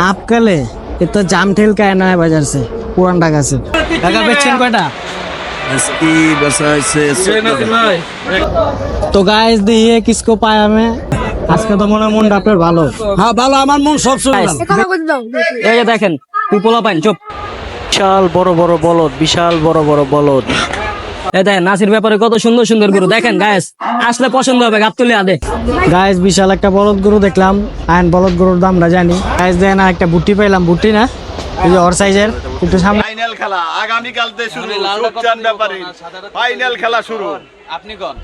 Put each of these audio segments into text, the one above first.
आपकले ये तो जाम ठेल का है ना है बाजार से पुरान ढाका से ढाका बेचेन कोटा इसकी बरसात से तो गाइस देखिए किसको पाया मैं আজকে তো মনে মন আপনার ভালো হ্যাঁ ভালো আমার মন সব সময় এই যে দেখেন পিপলা পাইন চুপ বিশাল বড় বড় বলদ বিশাল বড় বড় বলদ এই দেখেন নাসির ব্যাপারে কত সুন্দর সুন্দর গরু দেখেন গাইস আসলে পছন্দ হবে গাবতুলি আদে গাইস বিশাল একটা বলদ গরু দেখলাম আইন বলদ গরুর দামটা জানি গাইস দেখেন একটা বুটি পাইলাম বুটি না এই যে ওর সাইজের একটু সামনে ফাইনাল খেলা আগামী কাল থেকে শুরু সুকচান ব্যাপারে ফাইনাল খেলা শুরু আপনি কোন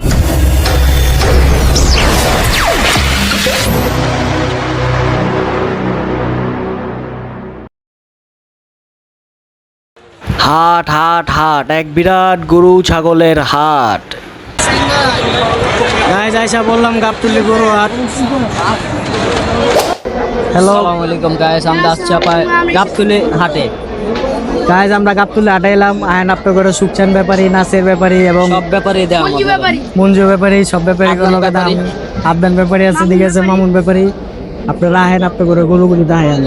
হাট হাট হাট এক বিরাট গরু ছাগলের হাট গাইস আইসা বললাম গাবতুলি গরু হাট হ্যালো আসসালামু আলাইকুম গাইস আমরা আসছি গাবতুলি হাটে গাইস আমরা গাবতুলি হাটে এলাম আয়ন আপনার করে সুকচান ব্যাপারী নাসের ব্যাপারী এবং সব ব্যাপারী দেয় মঞ্জু ব্যাপারী সব ব্যাপারী আবদান ব্যাপারী আছে দিকে আছে মামুন ব্যাপারী আপনারা আহেন আপনার করে গরুগুলি দাঁড়ায়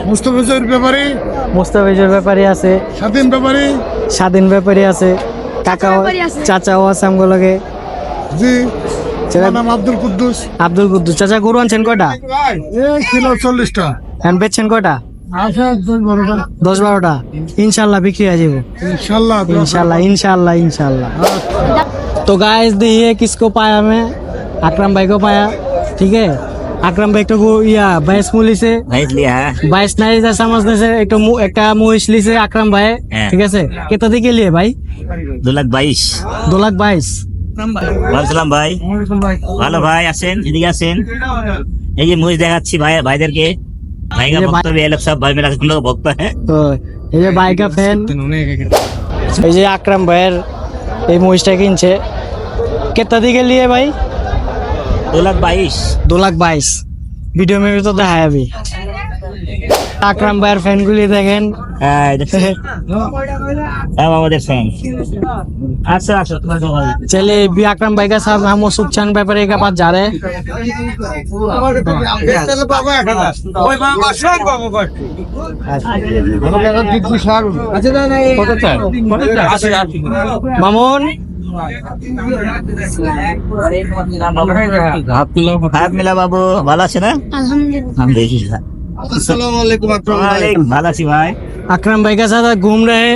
মুস্তাফিজের ব্যাপারে মুস্তাফিজের ব্যাপারী আছে স্বাধীন ব্যাপারী আছে কাকাও চাচাও আছে আমগুলোকে জি নাম আব্দুল কুদ্দুস চাচা গরু আনছেন কয়টা এই কিলো 40টা হ্যাঁ বেচছেন কয়টা আচ্ছা 10-12টা ইনশাআল্লাহ বিক্রি হয়ে যাবে इंशाल्लाह तो गाइस देखिए किसको पाया मैं अकरम भाई को पाया ठीक है अकरम भाई तो या 22 मूली से 22 नहीं था समझने से एक मुहिश ली से अकरम भाई ठीक है से कितना दी के लिए भाई 2,22,2,22 সালাম ভাই ভালো ভাই আছেন এদিকে আছেন এই যে মুজ দেখাচ্ছি ভাই ভাইদেরকে ভাইগা ভক্ত भी लोग सब भाई मेरा हम लोग भक्त है তো এই যে ভাই का फैन এই যে আকরাম ভাইয়ের এই মুহিশটা কিনছে कितना दी के लिए भाई 2,22,2,22 वीडियो में भी तो दिखाया अभी আকরাম ভাইয়ের ফ্যান গুলি দেখেন আমাদের ফ্যান আচ্ছা আচ্ছা चलिए भी अकरम भाई का साथ हम सुखचान व्यापारी के पास जा रहे हैं মামুন হাত মিলা বাবু ভালো আছে না আলহামদুলিল্লাহ अस्सलाम वालेकुम भाला सी भाई अकरम भाई के साथ घूम रहे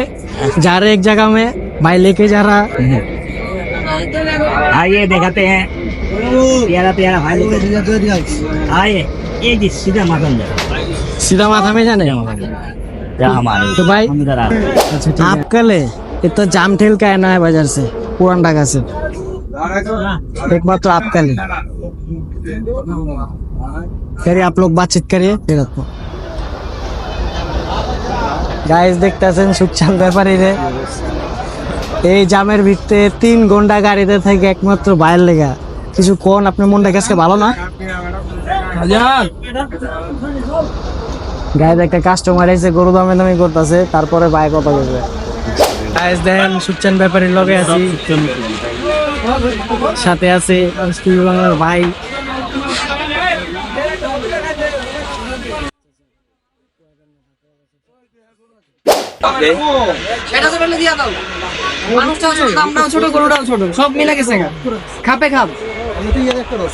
जा रहे एक जगह में भाई लेके जा रहा आइए दिखाते हैं प्यारा प्यारा भाई आइए ये जी सीधा माथा में जाने हमारे तो भाई आप कल ये तो जाम ठेल का है ना है बाजार से पुरान ढाका से एक बार तो आप कल फिर आप लोग बातचीत करिए फिर आपको गाइस দেখতেছেন সুকচান ব্যাপারী রে এই জামের ভিতরে 3 ঘন্টা গাড়িতে থেকে একমাত্র বাইরে লেগা কিছু কোন আপনার মনটা কাছে ভালো না গাইস একটা কাস্টমার এসে গরু দামে দামি করতেছে তারপরে ভাই কথা বলবে গাইস দেখেন সুকচান ব্যাপারীর লগে আছি সাথে আছে স্কুল বাংলার ভাই এটা তো বলে দিয়া দাও মানুষটাও ছোট আমরাও ছোট গরুটাও ছোট সব মিলে গেছে খাপে খাপ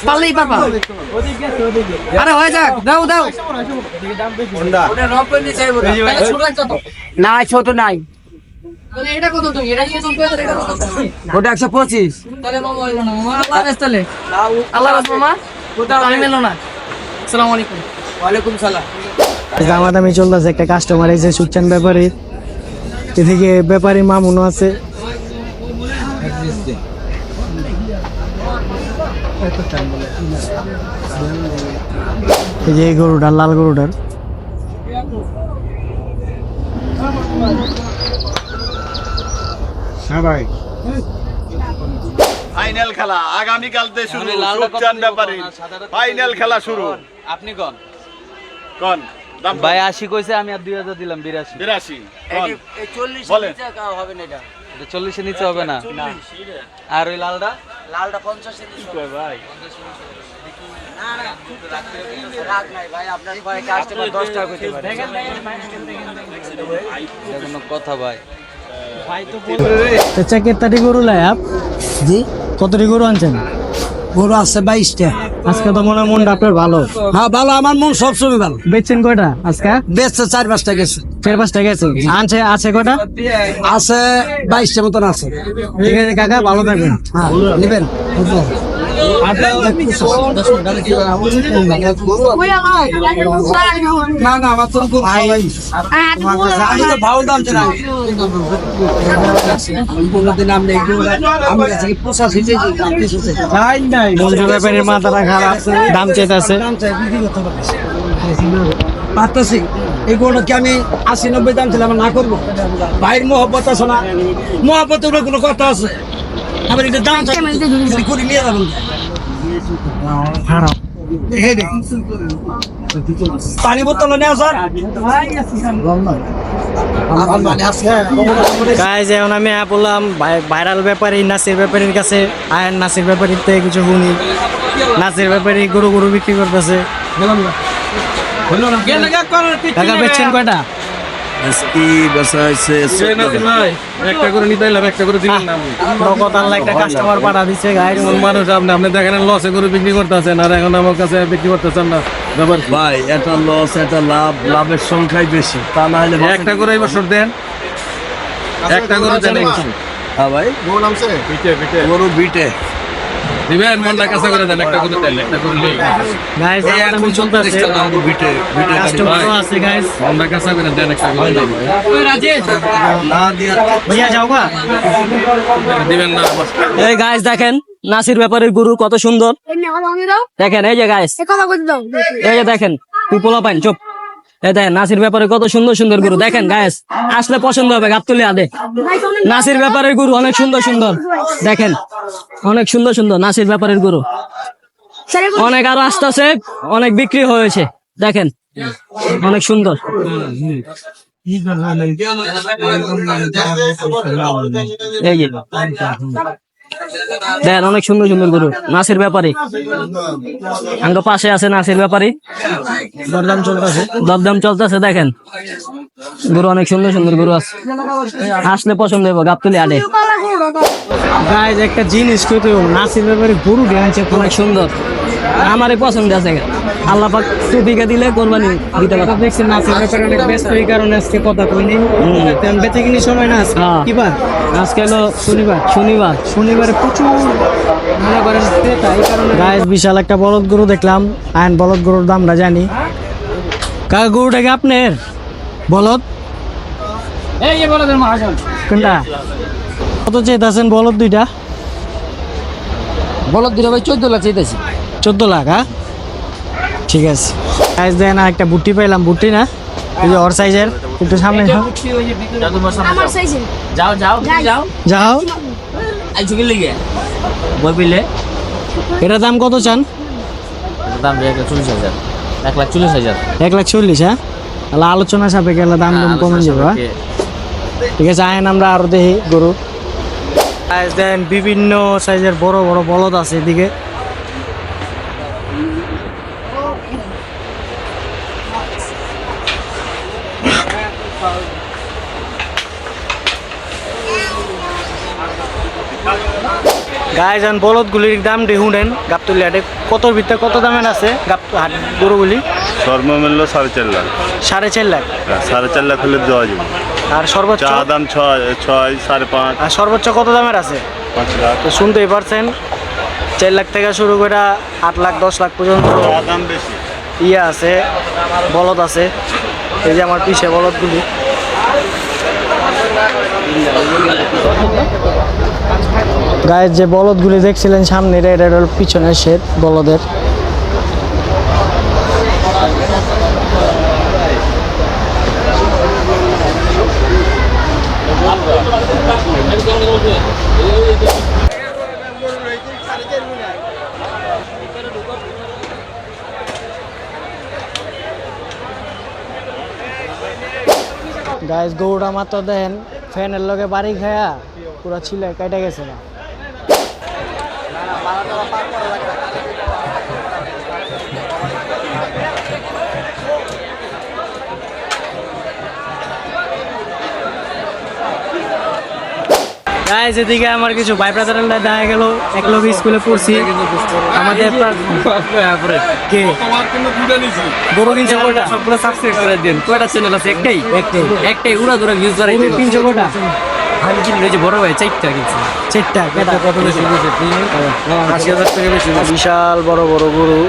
পারলেই পারবা আরে হয়ে যাক দাও দাও ওটা রব করে নিয়ে চাইবো তাহলে ছোট একটা তো না ছোট নাই তাহলে এটা কত তুমি এটা কি তুমি কত এটা কত ওটা 125 তাহলে মামা হইলো না মামা আল্লাহ হাফেজ তাহলে আল্লাহ হাফেজ মামা ওটা আমি মেলো না আসসালামু আলাইকুম ওয়া আলাইকুম সালাম দামাদামি চলতেছে একটা কাস্টমার এসে সুকচান ব্যাপারী এদিকে ব্যাপারী মামুনও আছে এই যে গরুটার লাল গরুটার হ্যাঁ ভাই ফাইনাল খেলা আগামী কাল থেকে শুরু সুকচান ব্যাপারে ফাইনাল খেলা শুরু আপনি কোন কোন দাম ভাই 80 কইছে আমি আর 2000 দিলাম 82 82 এই 40 বলেন। নিচে হবে না এটা এটা 40 এর নিচে হবে না আর ওই লালটা 50 এর নিচে ভাই না কোনো কথা ভাই। কেতাটি গরু লাই আপ জি কতটি গরু আনছেন? গরু আছে 22টা। আজকে তো মনে হয় মনটা আপনার ভালো। হ্যাঁ ভালো, আমার মন সবসময় ভালো। বেচছেন কয়টা আজকে? বেচছে 4-5টা গেছে। 4-5টা গেছে। আনছে আছে কয়টা? আছে 22টা মতন আছে। ঠিক আছে কাকা, ভালো থাকবেন। হ্যাঁ নিবেন। না না, আমার তো খুব ভালো লাগছে। আমি তো ভালো দাম চাই। কোনদিন আমি আমার কাছে কি পোষা শিখেছি তাই নাই। মঞ্জু ব্যাপারীর মাথাটা খারাপ, দাম চাইতেছে। পারতেছি এই গরুটা কি আমি 80-90 দাম ছিলাম না করবো? ভাইয়ের মহব্বত আছে না, মহব্বতের উপরে কোনো কথা আছে। আবার এটা দাম চাই করে নিয়ে যাবেন পানি বোতল নেওয়া স্যার। গাইজ এখন আমি বললাম ভাইরাল ব্যাপারী নাসির ব্যাপারীর কাছে। আয়ের নাসির ব্যাপারীর থেকে কিছু শুনি। নাসির ব্যাপারী গরু গরু বিক্রি করতেছে। কাকা বেচছেন কয়টা? একটা করে নিতে এলাম, একটা করে দিলাম না। নগদ আল্লাহ একটা কাস্টমার পাঠা দিচ্ছে গাইজ। মানুষ আপনি দেখেন লসে করে বিক্রি করতেছেন, আর এখন আমার কাছে বিক্রি করতেছেন না। ব্যাপার ভাই এটা লস এটা লাভ, লাভের সংখ্যাই বেশি, তা না হলে একটা করে এই বছর দেন, একটা করে দেন। হ্যাঁ ভাই গরু বিটে দিবেন, মনটা কাঁচা করে দেন, একটা করে দেন, একটা করে নেই। গাইজ এখন চলতেছে, বিটে বিটে কাস্টমার আছে গাইজ। মনটা কাঁচা করে দেন, একটা করে দেন। না দিয়া ভাইয়া যাও গা। দিবেন না এই গাইজ দেখেন নাসির ব্যাপারীর গরু কত সুন্দর। দেখেন এই যে গাইজ, এই যে দেখেন তুই পোলা পাইন চুপ। এই দেখেন নাসির ব্যাপারে কত সুন্দর সুন্দর গরু। দেখেন গাইস, আসলে পছন্দ হবে, গাবতলি আদে। নাসির ব্যাপারের গরু অনেক সুন্দর সুন্দর। দেখেন অনেক সুন্দর সুন্দর নাসির ব্যাপারের গরু। অনেক আরো আসতেছে, অনেক বিক্রি হয়েছে। দেখেন অনেক সুন্দর। এই যে দেখেন অনেক সুন্দর সুন্দর গরু নাসির ব্যাপারী। আঙ্গ পাশে আছে নাসির ব্যাপারী, দরদাম চলতেছে। দেখেন গরু অনেক সুন্দর সুন্দর গরু আছে, আসলে পছন্দ হবে, গাবতলি আডে। গাইজ একটা জিনিস কত নাসির ব্যাপারী গরু আনছে অনেক সুন্দর, আমারই পছন্দ আছে। আল্লাহ পাক টুপিকে দিলে কোরবানি দিতে পারবে। দেখছি নাসির ব্যাপারে অনেক ব্যস্ত, এই কারণে আজকে কথা কইনি। বেঁচে কিনি সময় না কি বার? আজকে হলো শনিবার। শনিবারে প্রচুর মনে করেন ক্রেতা, এই কারণে। গাইজ বিশাল একটা বলদ গরু দেখলাম। আইন বলদ গরুর দামটা জানি। কাকা গরুটা কি আপনার? বলদ এই যে বলদের মহাজন কোনটা? কত চাইতেছেন বলদ দুইটা? বলদ দিলে ভাই 14 লাখ চাইতেছি। 14 লাখ? হ্যাঁ ঠিক আছে। গাইজ দেখেন একটা বুটি পাইলাম, বুটি না এই যে ওর সাইজের, একটু সামনে আমার সাইজে যাও যাও যাও যাও। আইছো কি লিগে বই পিলে এটার দাম কত চান? দাম 1,40,000 1,40,000 1,40,000? হ্যাঁ তাহলে আলোচনা সাপেক্ষে দাম দাম কমে যাবে। ঠিক আছে আইন আমরা আরো দেখি গরু। দেন বিভিন্ন সাইজের বড় বড় বলদ আছে এদিকে। গাইজ বলদগুলির দাম দেখুন গাবতলি হাটে কত ভিতরে কত দামের আছে গরুগুলি? সর্বমূল্য 4.5 লাখ। 4.5 লাখ? 4.5 লাখ হলে দেওয়া যাবে। আর সর্বোচ্চ দাম 6, 5.5। আর সর্বোচ্চ কত দামের আছে? 5 লাখ। তো শুনতেই পারছেন 4 লাখ থেকে শুরু করে 8 লাখ 10 লাখ পর্যন্ত দাম বেশি ইয়ে আছে, বলদ আছে। এই যে আমার পিছে বলদগুলি। গায়ের যে বলদগুলি দেখছিলেন সামনে, এটা হল পিছনের শেড বলদের। গাইজ গরুটা মাত্র দেখেন ফ্যানের লগে বাড়ি খায়া পুরা ছিলে কেটে গেছে না। গাইস এদিকে আমার কিছু ভাই ব্রাদাররা দেখা গেল একলগে স্কুলে পড়ছি আমাদের কে বড় কিনছে কয়টা সবগুলো সাবস্ক্রাইব করে দেন কয়টা চ্যানেল আছে একটাই উড়া দুরা ভিউজ করে 300 কয়টা আমি কিনলে যে বড় ভাই চারটা কিনছি চারটা কত বেশি 80,000 টাকা বেশি বিশাল বড় বড় গরু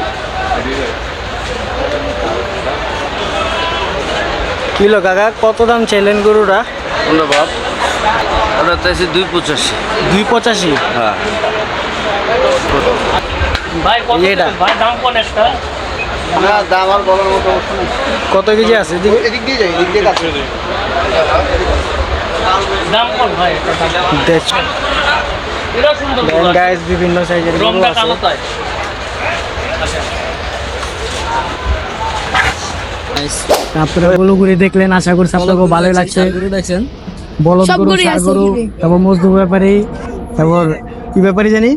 কিলো কাকা কত দাম চাইলেন গরুটা কোনটা বাপ ওটা চাইছি 285 285 হ্যাঁ ভাই কত ভাই দাম কোন একটা না দাম আর বলার মতো অবস্থা নেই। কত কেজি আছে এদিক দিয়ে যাই, এদিক দিয়ে কাছে। দাম কোন ভাই গাইস বিভিন্ন সাইজের গরু আছে আপনারা গরুগুলি দেখলেন আশা করছি আপনাদের ভালোই লাগছে দেখছেন বলদ সব গরু গরুই ষাঁড় আছে গরু এখানে। তারপর মজদুর ব্যাপারী তারপর কি ব্যাপারী জানি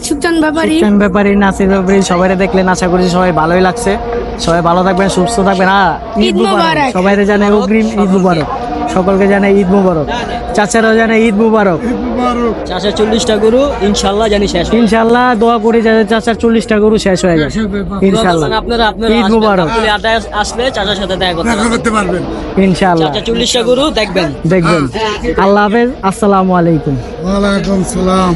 সুলতান ব্যাপারী সুলতান ব্যাপারী নাসির ব্যাপারী সবাই দেখলেন আশা করছি সবাই ভালোই লাগছে সবাই ভালো থাকবেন সুস্থ থাকবেন ঈদ ঈদ মুবারক মুবারক। সবাই জানে অগ্রিম ঈদ মুবারক সকলকে জানে ঈদ মুবারক চাচারাও জানে ঈদ মুবারক চাচার 40টা গরু ইনশাআল্লাহ জানি শেষ ইনশাআল্লাহ দোয়া করি যাতে চাচার 40টা গরু শেষ হয়ে যায় ইনশাআল্লাহ আপনারা ঈদ মুবারক আসলে চাচার সাথে দেখা করতে পারবেন ইনশাআল্লাহ চাচা 40টা গরু দেখবেন আল্লাহ হাফেজ আসসালামু আলাইকুম ওয়ালাইকুম সালাম